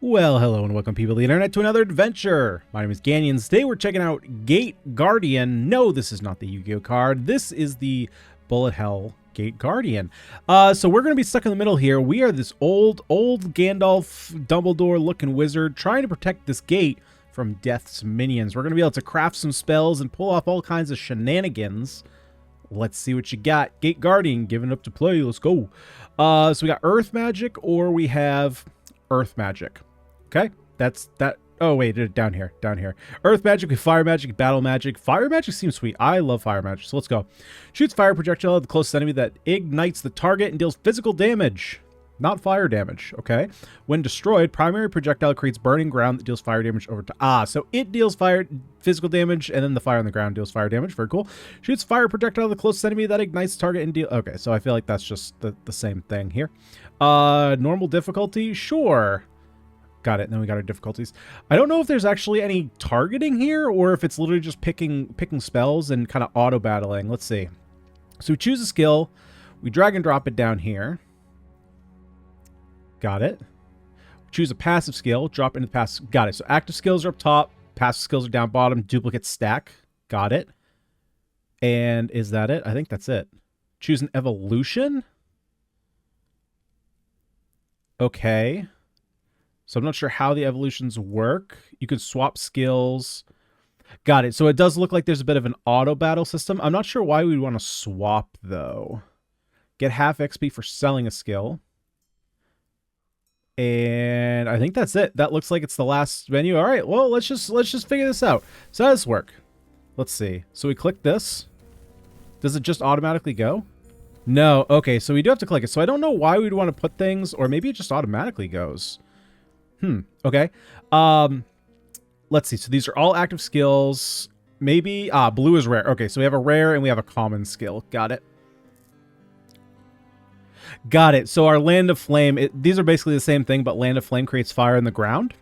Well, hello and welcome people of the internet to another adventure. My name is Ganyonz. Today we're checking out Gate Guardian. No, this is not the Yu-Gi-Oh card. This is the Bullet Hell Gate Guardian. So we're going to be stuck in the middle here. We are this old Gandalf Dumbledore looking wizard trying to protect this gate from Death's minions. We're going to be able to craft some spells and pull off all kinds of shenanigans. Let's see what you got. Gate Guardian, giving up to play. Let's go. So we got Earth Magic or we have Earth Magic. Okay, that's that. Oh, wait, down here. Earth Magic, Fire Magic, Battle Magic. Fire Magic seems sweet. I love Fire Magic, so let's go. Shoots fire projectile at the closest enemy that ignites the target and deals physical damage. Not fire damage, okay? When destroyed, primary projectile creates burning ground that deals fire damage over to... so it deals physical damage, and then the fire on the ground deals fire damage. Very cool. Shoots fire projectile at the closest enemy that ignites target and deal... Okay, so I feel like that's just the same thing here. Normal difficulty? Sure. Got it. And then we got our difficulties. I don't know if there's actually any targeting here or if it's literally just picking spells and kind of auto battling. Let's see. So we choose a skill. We drag and drop it down here. Got it. Choose a passive skill. Drop into the passive. Got it. So active skills are up top. Passive skills are down bottom. Duplicate stack. Got it. And is that it? I think that's it. Choose an evolution. Okay. So I'm not sure how the evolutions work. You can swap skills. Got it. So it does look like there's a bit of an auto battle system. I'm not sure why we'd want to swap though. Get half XP for selling a skill. And I think that's it. That looks like it's the last menu. All right. Well, let's just figure this out. So how does this work? Let's see. So we click this. Does it just automatically go? No. Okay. So we do have to click it. So I don't know why we'd want to put things, or maybe it just automatically goes. Okay. Let's see. So these are all active skills. Maybe, blue is rare. Okay, so we have a rare and we have a common skill. Got it. Got it. So our Land of Flame, these are basically the same thing, but Land of Flame creates fire in the ground.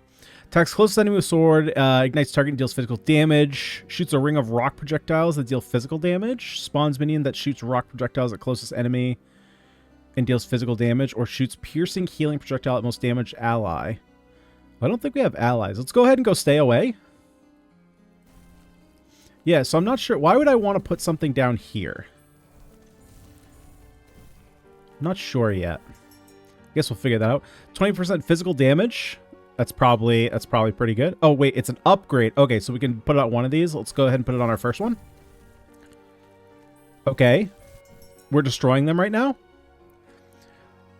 Attacks closest enemy with sword, ignites target and deals physical damage. Shoots a ring of rock projectiles that deal physical damage. Spawns minion that shoots rock projectiles at closest enemy and deals physical damage, or shoots piercing healing projectile at most damaged ally. I don't think we have allies. Let's go ahead and go stay away. Yeah, so I'm not sure. Why would I want to put something down here? I'm not sure yet. I guess we'll figure that out. 20% physical damage. That's probably pretty good. Oh, wait, it's an upgrade. Okay, so we can put it on one of these. Let's go ahead and put it on our first one. Okay. We're destroying them right now.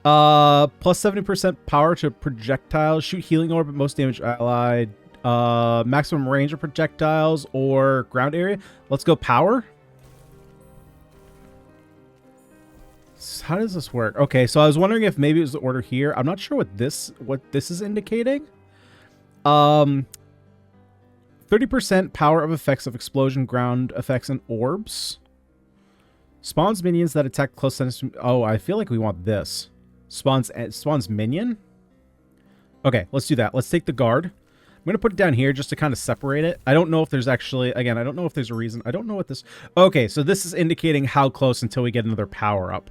Plus 70% power to projectiles. Shoot healing orb at most damage allied. Maximum range of projectiles or ground area. Let's go power. How does this work? Okay, so I was wondering if maybe it was the order here. I'm not sure what this is indicating. 30% power of effects of explosion, ground effects, and orbs. Spawns minions that attack close enemies. Oh, I feel like we want this. Spawns minion. Okay, let's do that. Let's take the guard. I'm going to put it down here just to kind of separate it. I don't know if there's actually... Again, I don't know if there's a reason. I don't know what this... Okay, so this is indicating how close until we get another power up.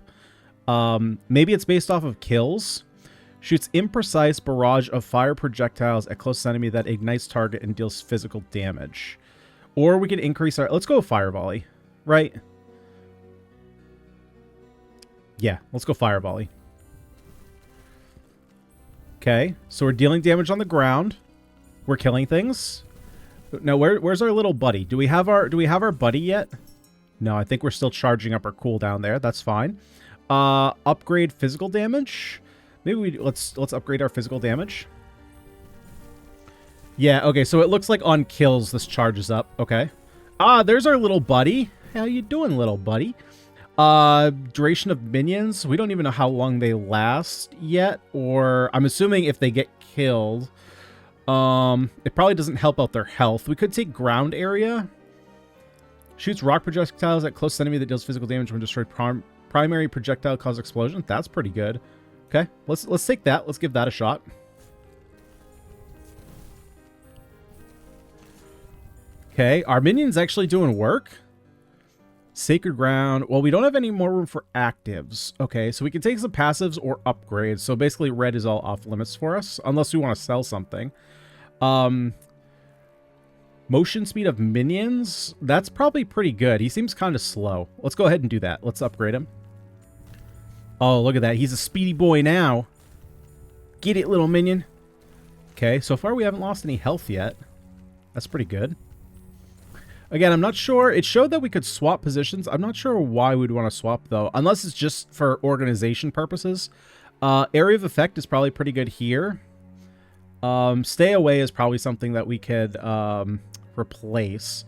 Maybe it's based off of kills. Shoots imprecise barrage of fire projectiles at close enemy that ignites target and deals physical damage. Or we can increase our... Let's go with fire volley. Right? Yeah, let's go fire volley. Okay, so we're dealing damage on the ground. We're killing things. Now, where's our little buddy? Do we have our buddy yet? No, I think we're still charging up our cooldown there. That's fine. Upgrade physical damage. Maybe let's upgrade our physical damage. Yeah, okay, so it looks like on kills this charges up. Okay. There's our little buddy. How you doing, little buddy? Duration of minions. We don't even know how long they last yet, or I'm assuming if they get killed, it probably doesn't help out their health. We could take ground area. Shoots rock projectiles at close enemy that deals physical damage when destroyed. Primary projectile cause explosion. That's pretty good. Okay, let's take that. Let's give that a shot. Okay, our minions actually doing work. Sacred Ground. Well, we don't have any more room for actives. Okay, so we can take some passives or upgrades. So basically red is all off limits for us, unless we want to sell something. Motion speed of minions. That's probably pretty good. He seems kind of slow. Let's go ahead and do that. Let's upgrade him. Oh, look at that. He's a speedy boy now. Get it, little minion. Okay, so far we haven't lost any health yet. That's pretty good. Again, I'm not sure. It showed that we could swap positions. I'm not sure why we'd want to swap, though. Unless it's just for organization purposes. Area of effect is probably pretty good here. Stay away is probably something that we could replace.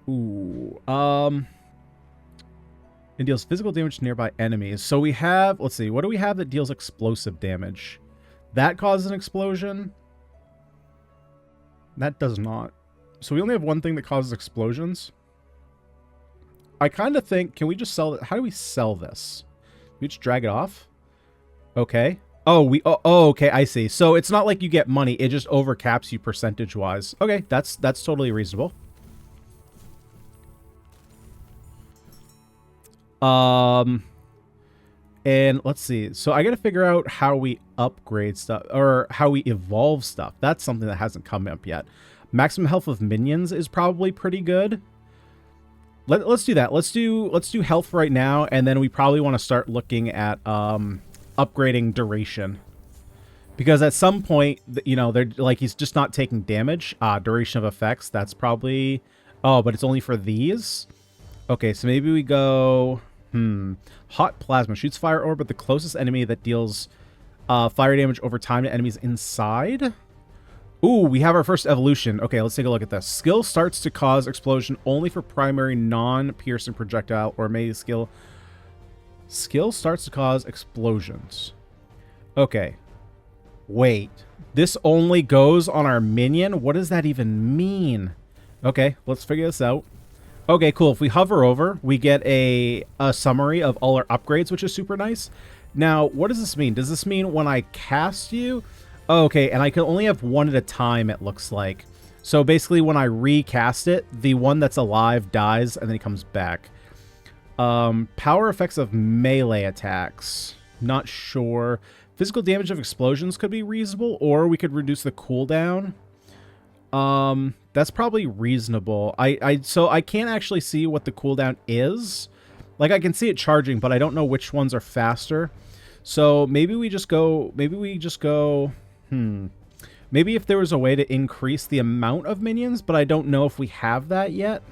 Ooh. It deals physical damage to nearby enemies. So we have, let's see, what do we have that deals explosive damage? That causes an explosion. That does not. So we only have one thing that causes explosions. I kind of think, can we just sell it? How do we sell this? We just drag it off? Okay. Oh, okay, I see. So it's not like you get money, it just overcaps you percentage-wise. Okay, that's totally reasonable. And let's see. So I got to figure out how we upgrade stuff or how we evolve stuff. That's something that hasn't come up yet. Maximum health of minions is probably pretty good. Let's do that. Let's do health right now, and then we probably want to start looking at upgrading duration. Because at some point, you know, they're like, he's just not taking damage. Duration of effects, that's probably... Oh, but it's only for these? Okay, so maybe we go... Hot plasma. Shoots fire orb at the closest enemy that deals fire damage over time to enemies inside. Ooh, we have our first evolution. Okay, let's take a look at this. Skill starts to cause explosion only for primary non-piercing projectile or melee skill. Skill starts to cause explosions. Okay. Wait. This only goes on our minion? What does that even mean? Okay, let's figure this out. Okay, cool. If we hover over, we get a summary of all our upgrades, which is super nice. Now, what does this mean? Does this mean when I cast you... Oh, okay, and I can only have one at a time, it looks like. So basically, when I recast it, the one that's alive dies, and then he comes back. Power effects of melee attacks. Not sure. Physical damage of explosions could be reasonable, or we could reduce the cooldown. That's probably reasonable. So I can't actually see what the cooldown is. Like, I can see it charging, but I don't know which ones are faster. So maybe we just go... Maybe if there was a way to increase the amount of minions, but I don't know if we have that yet.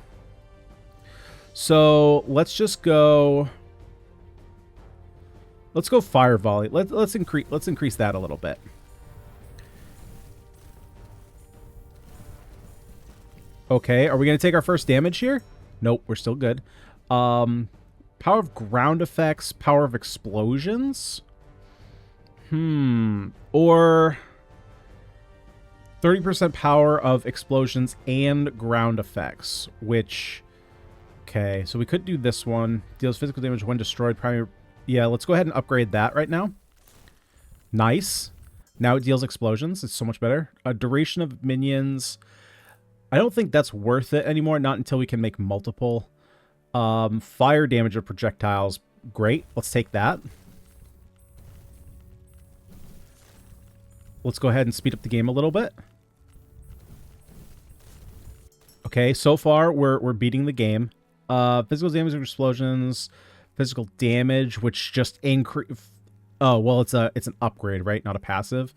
So let's just go... Let's go fire volley. Let's increase that a little bit. Okay, are we going to take our first damage here? Nope, we're still good. Power of ground effects, power of explosions. Or 30% power of explosions and ground effects, which... Okay, so we could do this one. Deals physical damage when destroyed. Primary... Yeah, let's go ahead and upgrade that right now. Nice. Now it deals explosions. It's so much better. Duration of minions... I don't think that's worth it anymore, not until we can make multiple. Fire damage of projectiles, great. Let's take that. Let's go ahead and speed up the game a little bit. Okay, so far we're beating the game. Physical damage of explosions, physical damage, which just increase... Oh, well, it's an upgrade, right? Not a passive.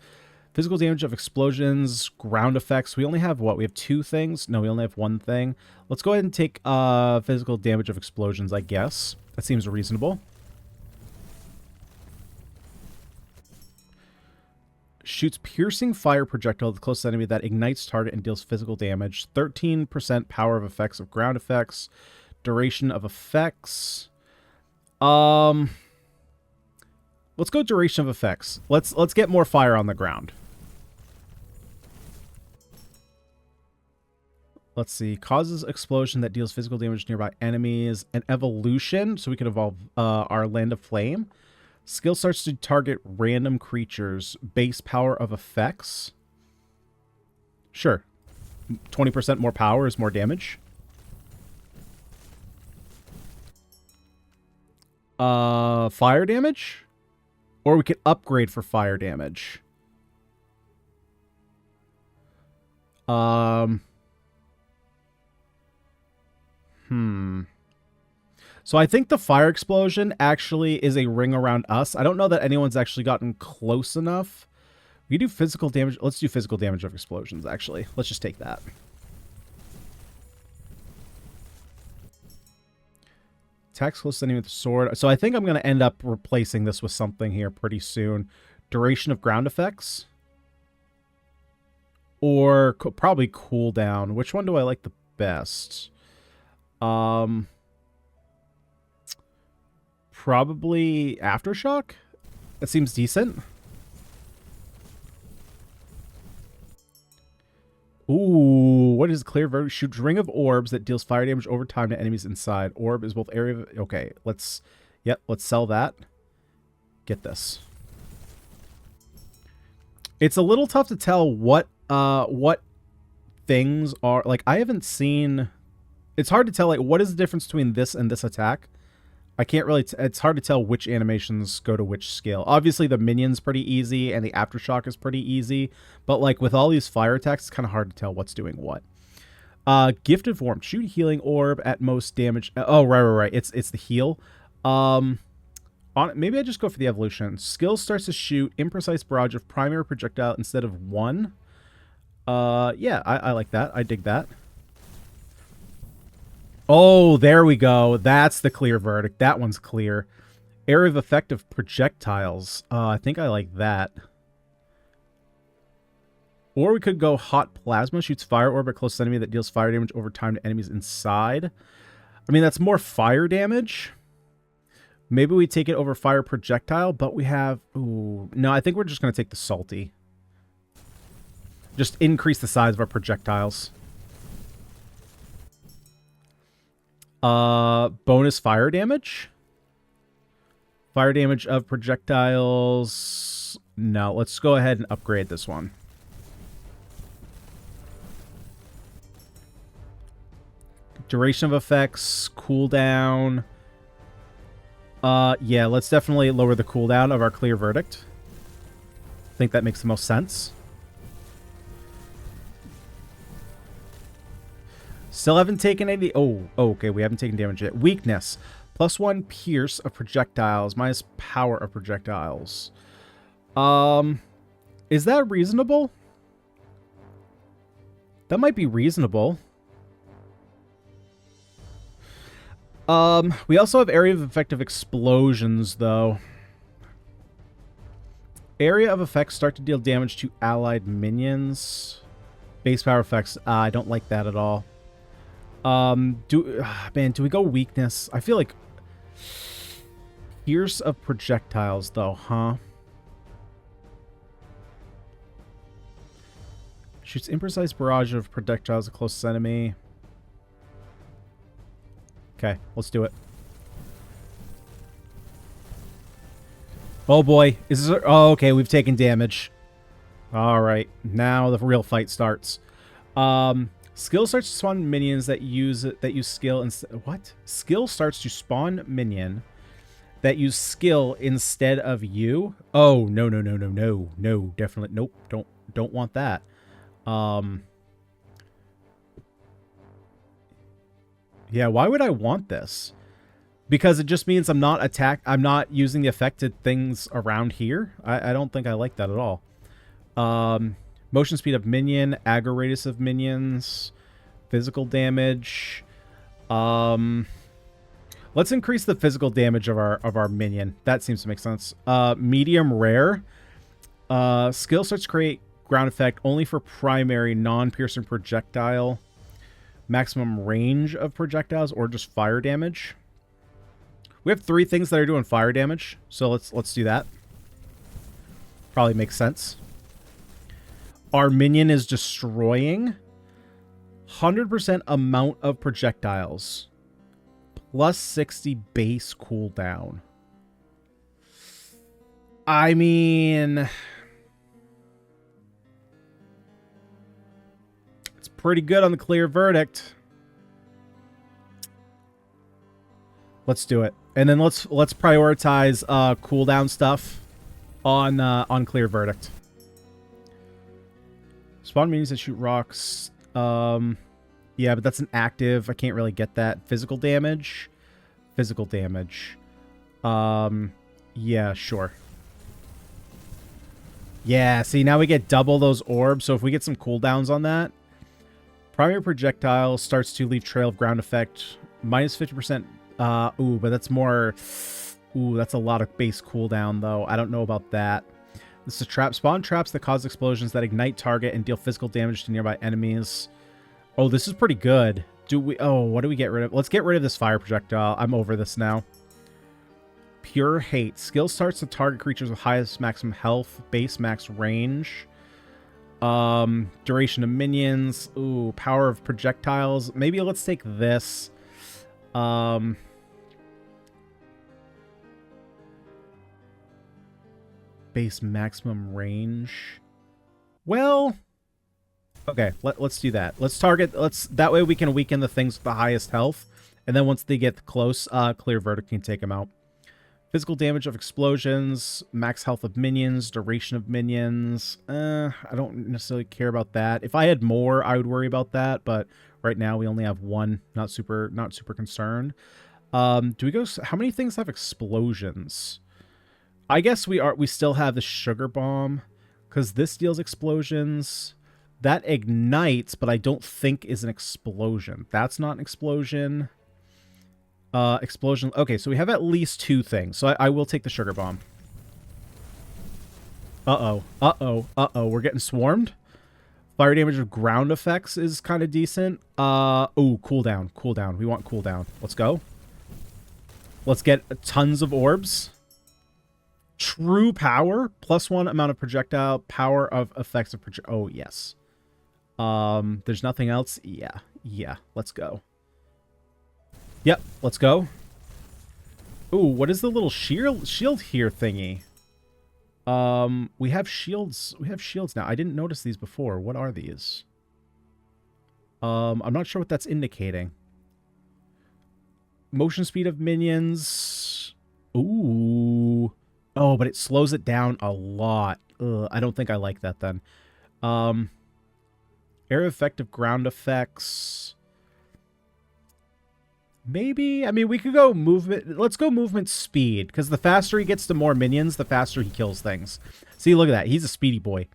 Physical damage of explosions, ground effects. We only have what? We have two things? No, we only have one thing. Let's go ahead and take physical damage of explosions, I guess. That seems reasonable. Shoots piercing fire projectile at the closest enemy that ignites target and deals physical damage. 13% power of effects of ground effects. Duration of effects. Let's go duration of effects. Let's get more fire on the ground. Let's see. Causes explosion that deals physical damage to nearby enemies. An evolution, so we can evolve our Land of Flame. Skill starts to target random creatures. Base power of effects. Sure. 20% more power is more damage. Fire damage? Or we could upgrade for fire damage. So I think the fire explosion actually is a ring around us. I don't know that anyone's actually gotten close enough. We do physical damage. Let's do physical damage of explosions, actually. Let's just take that. Attacks close to enemy with the sword. So I think I'm going to end up replacing this with something here pretty soon. Duration of ground effects. Or probably cooldown. Which one do I like the best? Probably Aftershock? That seems decent. Ooh, what is clear verdict? Shoots ring of orbs that deals fire damage over time to enemies inside. Orb is both area of... Okay, let's sell that. Get this. It's a little tough to tell what things are... Like, I haven't seen... It's hard to tell, like, what is the difference between this and this attack? I can't really... It's hard to tell which animations go to which skill. Obviously, the minion's pretty easy, and the Aftershock is pretty easy. But, like, with all these fire attacks, it's kind of hard to tell what's doing what. Gifted Form. Shoot healing orb at most damage. Oh, right. It's the heal. Maybe I just go for the evolution. Skill starts to shoot imprecise barrage of primary projectile instead of one. Yeah, I like that. I dig that. Oh, there we go. That's the clear verdict. That one's clear. Area of effect of projectiles. I think I like that. Or we could go hot plasma. Shoots fire orb at close enemy that deals fire damage over time to enemies inside. I mean, that's more fire damage. Maybe we take it over fire projectile, but we have... Ooh, no, I think we're just going to take the salty. Just increase the size of our projectiles. Bonus fire damage? Fire damage of projectiles... No, let's go ahead and upgrade this one. Duration of effects, cooldown... yeah, let's definitely lower the cooldown of our clear verdict. I think that makes the most sense. Still haven't taken any... Oh, okay, we haven't taken damage yet. Weakness. +1 pierce of projectiles, minus power of projectiles. Is that reasonable? That might be reasonable. We also have area of effective explosions, though. Area of effects start to deal damage to allied minions. Base power effects, I don't like that at all. Man, do we go weakness? I feel like pierce of projectiles, though, huh? Shoots imprecise barrage of projectiles at closest enemy. Okay, let's do it. Oh boy, is this? Oh, okay, we've taken damage. All right, now the real fight starts. Skill starts to spawn minions that use skill instead. What? Skill starts to spawn minion that use skill instead of you. Oh no, definitely nope. Don't want that. Yeah, why would I want this? Because it just means I'm not using the affected things around here. I don't think I like that at all. Motion speed of minion, aggro radius of minions, physical damage. Let's increase the physical damage of our minion. That seems to make sense. Medium rare. Skill starts to create ground effect only for primary non-piercing projectile. Maximum range of projectiles or just fire damage. We have 3 things that are doing fire damage, so let's do that. Probably makes sense. Our minion is destroying 100% amount of projectiles plus 60 base cooldown. I mean, it's pretty good on the clear verdict. Let's do it. And then let's prioritize cooldown stuff on Clear Verdict. Spawn minions that shoot rocks. Yeah, but that's an active. I can't really get that. Physical damage. Physical damage. Yeah, sure. Yeah, see, now we get double those orbs. So if we get some cooldowns on that. Primary projectile starts to leave trail of ground effect. Minus 50%. Ooh, but that's more... Ooh, that's a lot of base cooldown, though. I don't know about that. This is a trap. Spawn traps that cause explosions that ignite target and deal physical damage to nearby enemies. Oh, this is pretty good. Do we... Oh, what do we get rid of? Let's get rid of this fire projectile. I'm over this now. Pure Hate. Skill starts to target creatures with highest maximum health. Base max range. Duration of minions. Ooh, power of projectiles. Maybe let's take this. Base maximum range. Well, okay, let's do that. Let's target, that way we can weaken the things with the highest health. And then once they get close, Clear Verdict can take them out. Physical damage of explosions, max health of minions, duration of minions. I don't necessarily care about that. If I had more, I would worry about that, but right now we only have one. Not super concerned. Do we go, how many things have explosions? I guess we still have the sugar bomb, because this deals explosions. That ignites, but I don't think is an explosion. That's not an explosion. Explosion. Okay, so we have at least two things. So I will take the sugar bomb. Uh-oh. Uh-oh. Uh-oh. We're getting swarmed. Fire damage of ground effects is kind of decent. Ooh, cooldown. Cooldown. We want cooldown. Let's go. Let's get tons of orbs. True power. +1 amount of projectile. Power of effects of project. Oh, yes. There's nothing else. Yeah. Yeah. Let's go. Yep, let's go. Ooh, what is the little shield here thingy? We have shields. We have shields now. I didn't notice these before. What are these? I'm not sure what that's indicating. Motion speed of minions. Ooh. Oh, but it slows it down a lot. Ugh, I don't think I like that then. Area effect of ground effects. Maybe, I mean, we could go movement. Let's go movement speed, because the faster he gets to more minions, the faster he kills things. See, look at that. He's a speedy boy.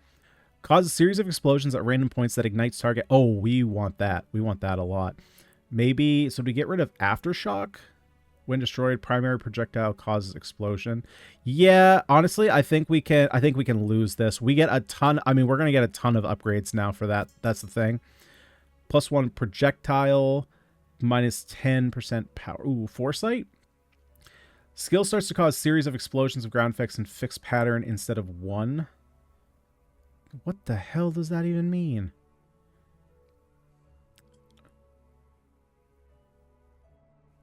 Cause a series of explosions at random points that ignites target. Oh, we want that. We want that a lot. Maybe, so do we get rid of Aftershock? When destroyed, primary projectile causes explosion. Yeah, honestly, I think we can lose this. We get a ton. I mean, we're going to get a ton of upgrades now for that. That's the thing. +1 projectile. Minus 10% power. Ooh, Foresight? Skill starts to cause series of explosions of ground effects in fixed pattern instead of one. What the hell does that even mean?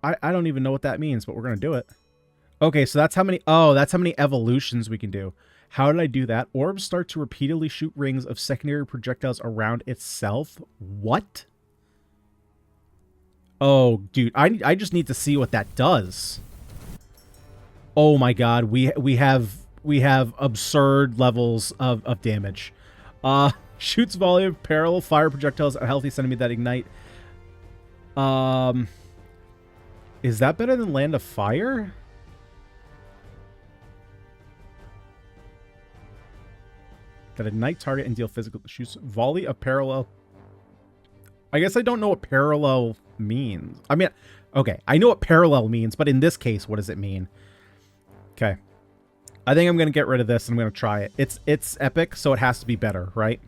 I don't even know what that means, but we're going to do it. Okay, so that's how many... Oh, that's how many evolutions we can do. How did I do that? Orbs start to repeatedly shoot rings of secondary projectiles around itself. What? Oh, dude, I just need to see what that does. Oh my god, we have absurd levels of damage. Shoots volley of parallel fire projectiles at a healthy enemy that ignite. Is that better than Land of Fire? That ignite target and deal physical shoots volley of parallel. I guess I don't know what parallel means. I mean, okay, I know what parallel means, but in this case, what does it mean? Okay. I think I'm going to get rid of this and I'm going to try it. It's epic, so it has to be better, right?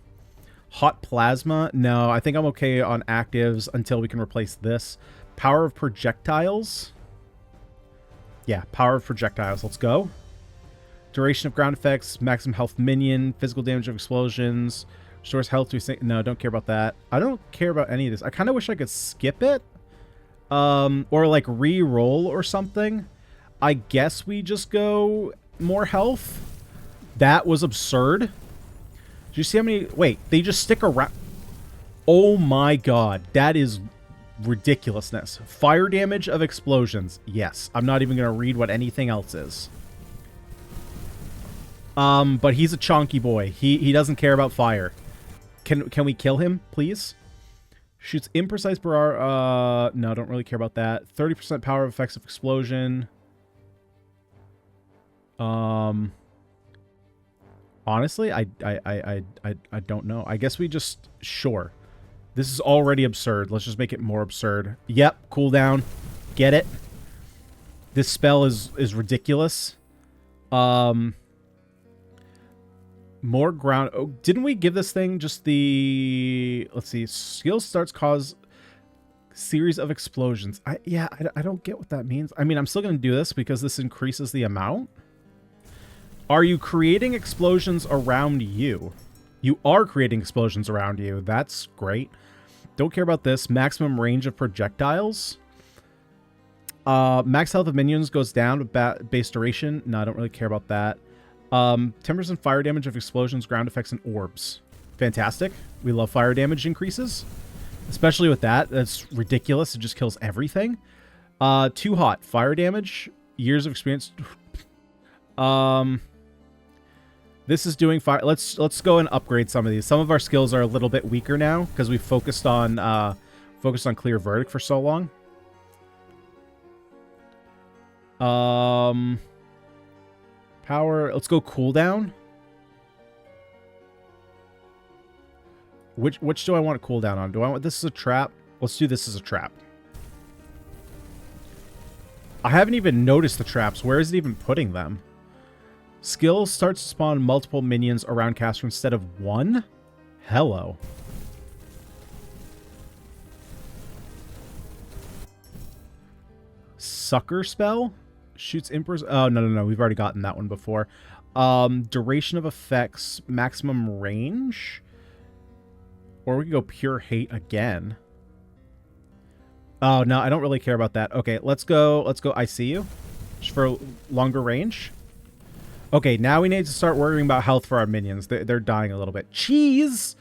Hot plasma? No, I think I'm okay on actives until we can replace this. Power of projectiles? Yeah, power of projectiles. Let's go. Duration of ground effects, maximum health minion, physical damage of explosions, restores health to... No, don't care about that. I don't care about any of this. I kind of wish I could skip it. Or like re-roll or something. I guess we just go more health. That was absurd. Did you see how many... Wait, they just stick around... Oh my god. That is Ridiculousness. Fire damage of explosions. Yes. I'm not even going to read what anything else is. But he's a chonky boy. He doesn't care about fire. Can we kill him, please? Shoots imprecise per hour. No, don't really care about that. 30% power of effects of explosion. Honestly, I don't know. I guess we just... Sure. This is already absurd. Let's just make it more absurd. Yep, cooldown. Get it? This spell is ridiculous. More ground... Oh, didn't we give this thing just the... Let's see. Skill starts cause series of explosions. I don't get what that means. I mean, I'm still going to do this because this increases the amount. Are you creating explosions around you? You are creating explosions around you. That's great. Don't care about this. Maximum range of projectiles. Max health of minions goes down with base duration. No, I don't really care about that. 10% fire damage of explosions, ground effects, and orbs. Fantastic. We love fire damage increases. Especially with that. That's ridiculous. It just kills everything. Too hot. Fire damage. Years of experience. This is doing fire. Let's go and upgrade some of these. Some of our skills are a little bit weaker now because we focused on clear verdict for so long. Power. Let's go cooldown. Which do I want to cooldown on? Do I want this as a trap? Let's do this as a trap. I haven't even noticed the traps. Where is it even putting them? Skill starts to spawn multiple minions around caster instead of one? Hello. Sucker spell? Shoots impers... Oh, no. We've already gotten that one before. Duration of effects. Maximum range? Or we can go pure hate again. Oh, no. I don't really care about that. Okay, let's go I see you. Just for longer range. Okay, now we need to start worrying about health for our minions. They're dying a little bit. Cheese!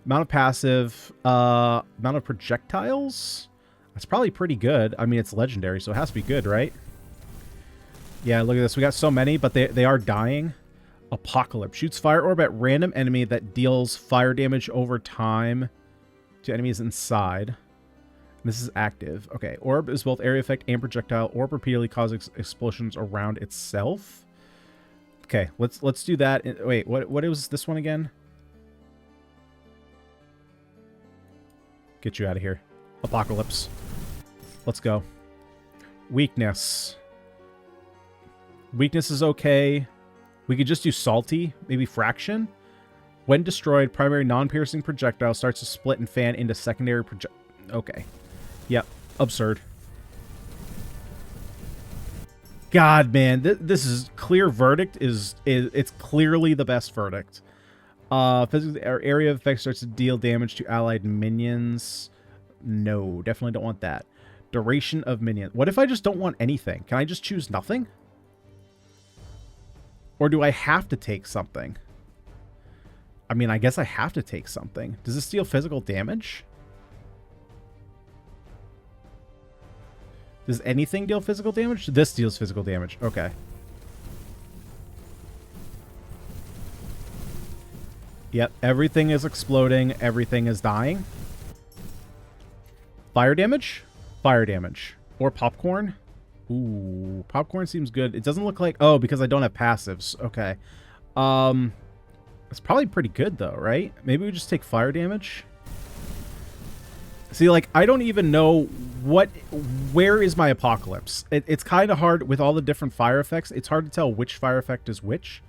Amount of passive. Amount of projectiles? That's probably pretty good. I mean, it's legendary, so it has to be good, right? Yeah, look at this. We got so many, but they are dying. Apocalypse. Shoots fire orb at random enemy that deals fire damage over time to enemies inside. This is active. Okay, orb is both area effect and projectile. Orb repeatedly causes explosions around itself. Okay, let's do that. Wait, what was this one again? Get you out of here. Apocalypse. Let's go. Weakness. Weakness is okay. We could just do salty, maybe fraction. When destroyed, primary non-piercing projectile starts to split and fan into secondary Okay. Yep. Absurd. God, man, this is clear verdict. It's clearly the best verdict. Physical area of effect starts to deal damage to allied minions. No, definitely don't want that. Duration of minion. What if I just don't want anything? Can I just choose nothing? Or do I have to take something? I mean, I guess I have to take something. Does this deal physical damage? Does anything deal physical damage? This deals physical damage. Okay. Yep, everything is exploding. Everything is dying. Fire damage? Fire damage. Or popcorn? Ooh, popcorn seems good. It doesn't look like... Oh, because I don't have passives. Okay. It's probably pretty good, though, right? Maybe we just take fire damage? See, like, I don't even know where is my apocalypse. It's kind of hard with all the different fire effects. It's hard to tell which fire effect is which.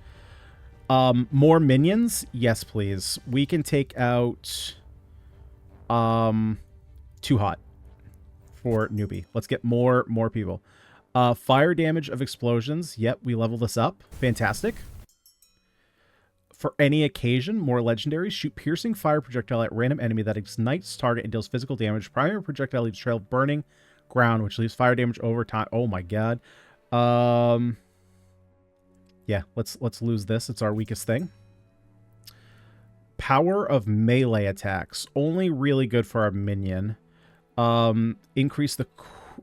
More minions? Yes, please. We can take out Too Hot for newbie. Let's get more people. Fire damage of explosions. Yep, we level this up. Fantastic. For any occasion, more legendaries. Shoot piercing fire projectile at random enemy that ignites target and deals physical damage. Primary projectile leaves trail of burning ground, which leaves fire damage over time. Oh my god. Yeah, let's lose this. It's our weakest thing. Power of melee attacks. Only really good for our minion. Increase the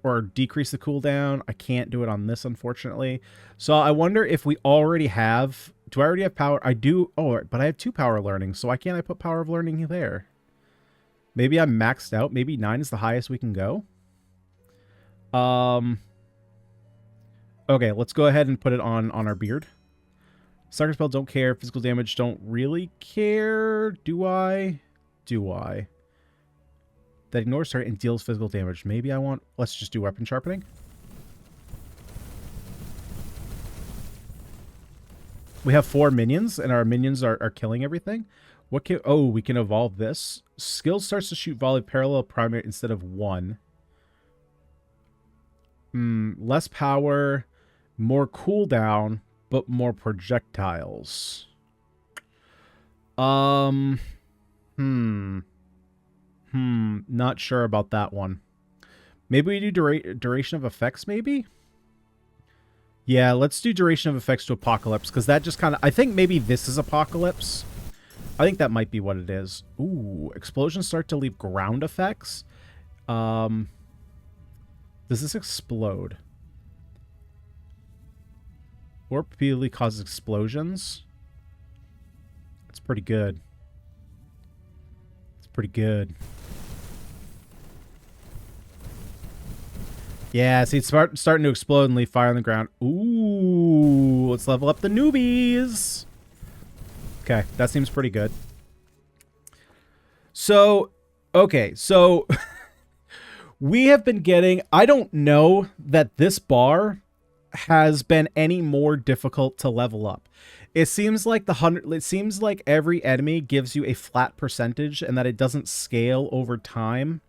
or decrease the cooldown. I can't do it on this, unfortunately. So I wonder if we already have... Do I already have power? I do. Oh, but I have 2 power learning, so why can't I put power of learning there? Maybe I'm maxed out. Maybe 9 is the highest we can go. Okay, let's go ahead and put it on our beard. Sucker spell, don't care. Physical damage, don't really care. Do I? Do I? That ignores her and deals physical damage. Maybe I want... Let's just do weapon sharpening. We have 4 minions, and our minions are killing everything. What can... Oh, we can evolve this. Skill starts to shoot volley parallel primary instead of 1. Less power, more cooldown, but more projectiles. Not sure about that one. Maybe we do duration of effects, maybe? Yeah, let's do duration of effects to Apocalypse, because that just kind of... I think maybe this is Apocalypse. I think that might be what it is. Ooh, explosions start to leave ground effects. Does this explode? Or repeatedly causes explosions? It's pretty good. It's pretty good. Yeah, see, it's starting to explode and leave fire on the ground. Ooh, let's level up the newbies. Okay, that seems pretty good. So, okay, so we have been getting... I don't know that this bar has been any more difficult to level up. It seems like it seems like every enemy gives you a flat percentage and that it doesn't scale over time.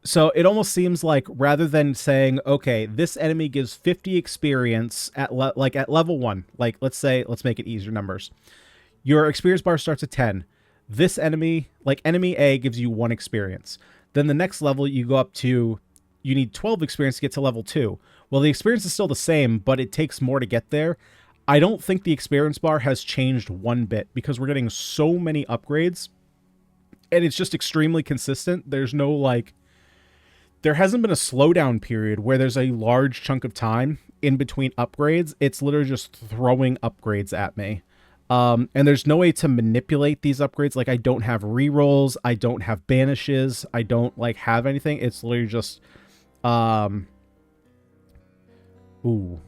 So it almost seems like rather than saying, okay, this enemy gives 50 experience at level 1, like let's make it easier numbers. Your experience bar starts at 10. This enemy, like enemy A, gives you 1 experience. Then the next level you go up to, you need 12 experience to get to level 2. Well, the experience is still the same, but it takes more to get there. I don't think the experience bar has changed one bit because we're getting so many upgrades and it's just extremely consistent. There's no like... There hasn't been a slowdown period where there's a large chunk of time in between upgrades. It's literally just throwing upgrades at me. And there's no way to manipulate these upgrades. Like, I don't have rerolls. I don't have banishes. I don't, like, have anything. It's literally just... Ooh.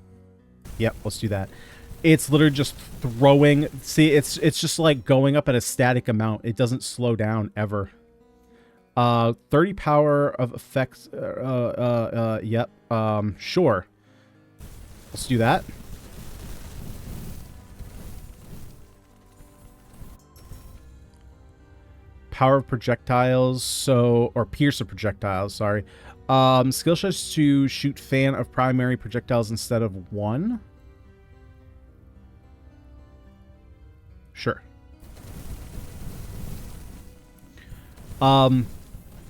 Yep, let's do that. It's literally just throwing... See, it's just, like, going up at a static amount. It doesn't slow down ever. 30 power of effects. Yep. Sure. Let's do that. Power of projectiles. Or pierce of projectiles. Sorry. Skill shots to shoot fan of primary projectiles instead of 1. Sure.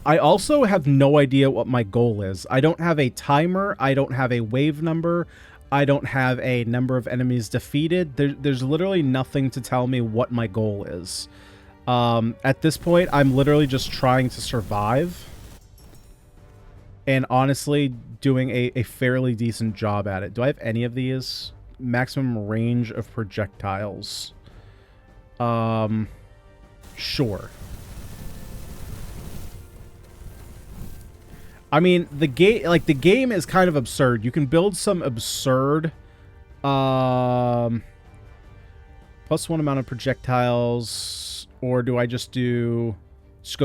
I also have no idea what my goal is. I don't have a timer. I don't have a wave number. I don't have a number of enemies defeated. There's literally nothing to tell me what my goal is. At this point, I'm literally just trying to survive. And honestly, doing a fairly decent job at it. Do I have any of these? Maximum range of projectiles. Sure. I mean, the game is kind of absurd. You can build some absurd +1 amount of projectiles, or do I just go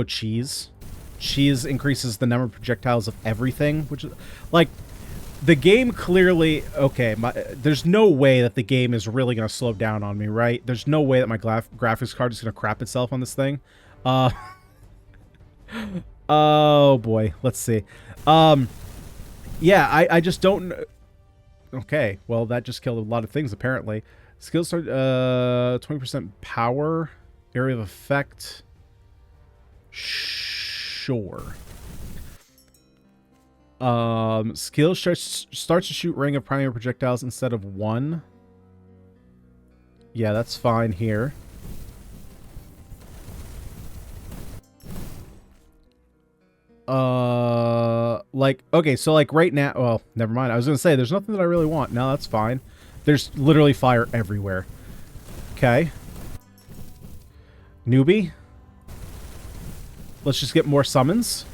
cheese? Cheese increases the number of projectiles of everything, which is like the game clearly... Okay, there's no way that the game is really going to slow down on me, right? There's no way that my graphics card is going to crap itself on this thing. Oh boy, let's see. Yeah, I just don't... Okay, well that just killed a lot of things apparently. Skills start 20% power, area of effect. Sure. Skill starts to shoot ring of primary projectiles instead of 1. Yeah, that's fine here. Like, okay, so like right now, well, never mind. I was going to say, there's nothing that I really want. No, that's fine. There's literally fire everywhere. Okay. Newbie. Let's just get more summons.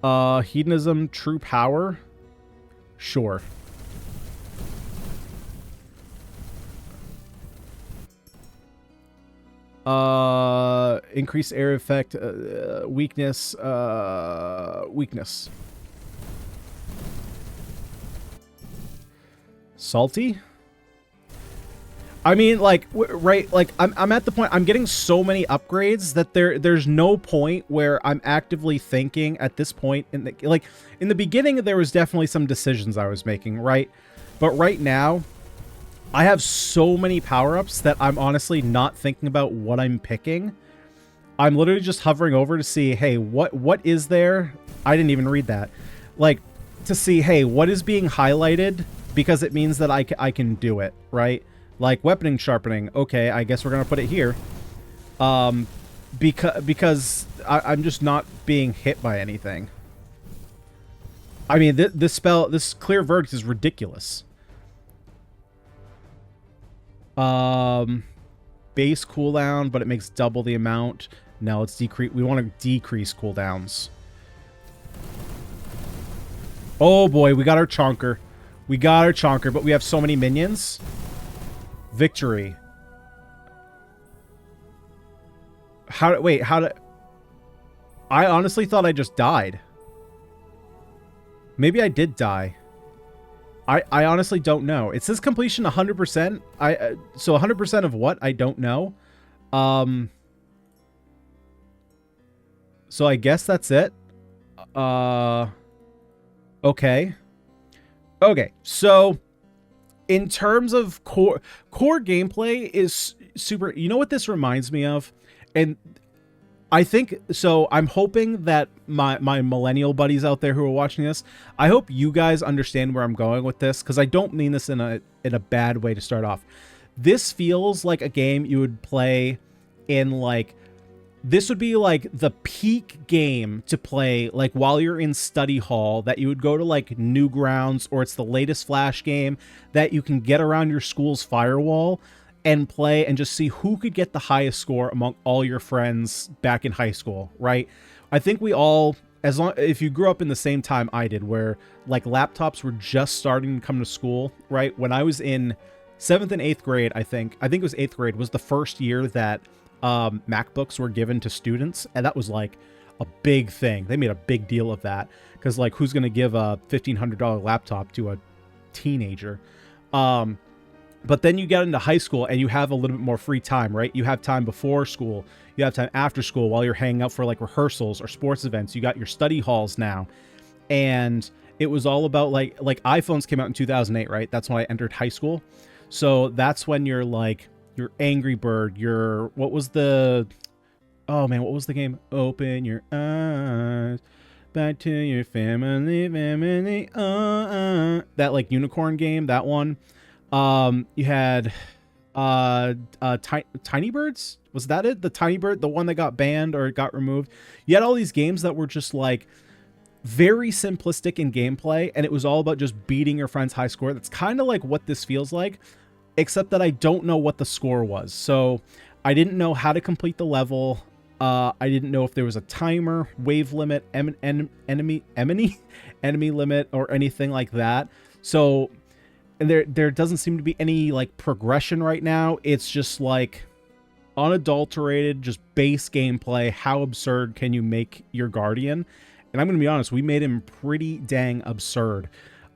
Hedonism, true power. Sure. Increase area effect, weakness, weakness. Salty? I mean, like, right, like, I'm at the point, I'm getting so many upgrades that there's no point where I'm actively thinking at this point, in the beginning, there was definitely some decisions I was making, right? But right now, I have so many power-ups that I'm honestly not thinking about what I'm picking. I'm literally just hovering over to see, hey, what is there? I didn't even read that. Like, to see, hey, what is being highlighted? Because it means that I can do it, right? Like, weaponing sharpening. Okay, I guess we're going to put it here. Because I'm just not being hit by anything. I mean, this clear verdict is ridiculous. Base cooldown, but it makes double the amount. No, let's decrease. We want to decrease cooldowns. Oh boy, we got our chonker. We got our chonker, but we have so many minions. Victory. Wait, how did... I honestly thought I just died. Maybe I did die. I honestly don't know. It says completion 100%. So 100% of what? I don't know. So I guess that's it. Okay. Okay, so in terms of core gameplay is super... You know what this reminds me of? And I think... So I'm hoping that my millennial buddies out there who are watching this, I hope you guys understand where I'm going with this, because I don't mean this in a bad way to start off. This feels like a game you would play in, like... This would be like the peak game to play like while you're in study hall, that you would go to like Newgrounds, or it's the latest Flash game that you can get around your school's firewall and play and just see who could get the highest score among all your friends back in high school, right? I think we all, if you grew up in the same time I did, where like laptops were just starting to come to school, right? When I was in 7th and 8th grade, I think it was 8th grade was the first year that MacBooks were given to students, and that was like a big thing. They made a big deal of that, because like, who's going to give a $1,500 laptop to a teenager? But then you get into high school and you have a little bit more free time, right? You have time before school, you have time after school while you're hanging out for like rehearsals or sports events. You got your study halls now, and it was all about like iPhones came out in 2008, right? That's when I entered high school. So that's when you're like your Angry Bird, your... What was the... Oh, man, what was the game? Open your eyes back to your family. That, like, unicorn game, that one. You had... Tiny Birds? Was that it? The Tiny Bird? The one that got banned or got removed? You had all these games that were just, like, very simplistic in gameplay, and it was all about just beating your friend's high score. That's kind of like what this feels like, except that I don't know what the score was. So I didn't know how to complete the level. I didn't know if there was a timer, wave limit, enemy limit, or anything like that. So, and there doesn't seem to be any like progression right now. It's just like unadulterated, just base gameplay. How absurd can you make your Guardian? And I'm going to be honest, we made him pretty dang absurd.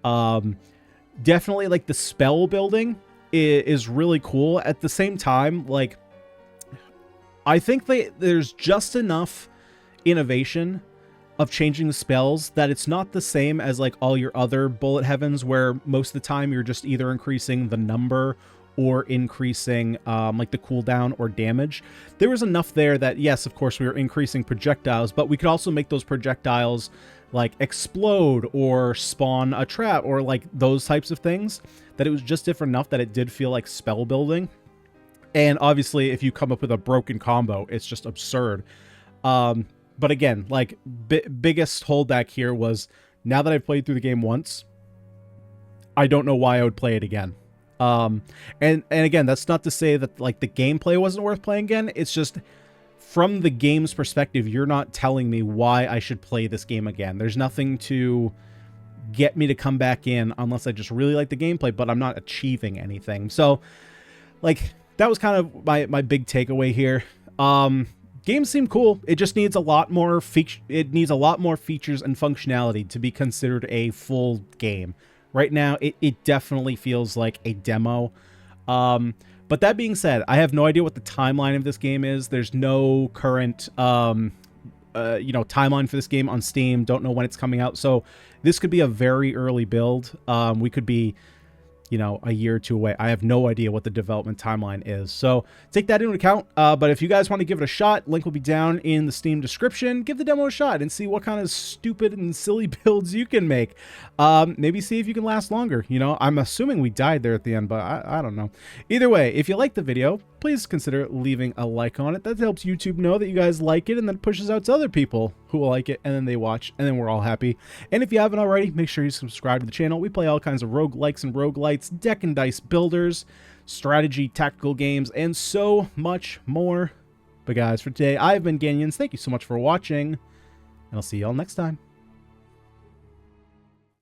Definitely like the spell building is really cool. At the same time, like, I think there's just enough innovation of changing the spells that it's not the same as like all your other bullet heavens, where most of the time you're just either increasing the number or increasing like the cooldown or damage. There was enough there that, yes, of course, we were increasing projectiles, but we could also make those projectiles like explode or spawn a trap or like those types of things, that it was just different enough that it did feel like spell building. And obviously, if you come up with a broken combo, it's just absurd. But again, like, biggest holdback here was, now that I've played through the game once, I don't know why I would play it again. And again, that's not to say that, like, the gameplay wasn't worth playing again. It's just, from the game's perspective, you're not telling me why I should play this game again. There's nothing to get me to come back in unless I just really like the gameplay, but I'm not achieving anything. So, like, that was kind of my big takeaway here. Games seem cool. It just needs a lot more features and functionality to be considered a full game. Right now, it definitely feels like a demo. But that being said, I have no idea what the timeline of this game is. There's no current, timeline for this game on Steam. Don't know when it's coming out. So this could be a very early build. We could be, a year or two away. I have no idea what the development timeline is. So take that into account. But if you guys want to give it a shot, link will be down in the Steam description. Give the demo a shot and see what kind of stupid and silly builds you can make. Maybe see if you can last longer. I'm assuming we died there at the end, but I don't know. Either way, if you like the video, please consider leaving a like on it. That helps YouTube know that you guys like it, and then it pushes out to other people who will like it, and then they watch, and then we're all happy. And if you haven't already, make sure you subscribe to the channel. We play all kinds of roguelikes and roguelites, deck and dice builders, strategy, tactical games, and so much more. But guys, for today, I've been Ganyonz. Thank you so much for watching, and I'll see y'all next time.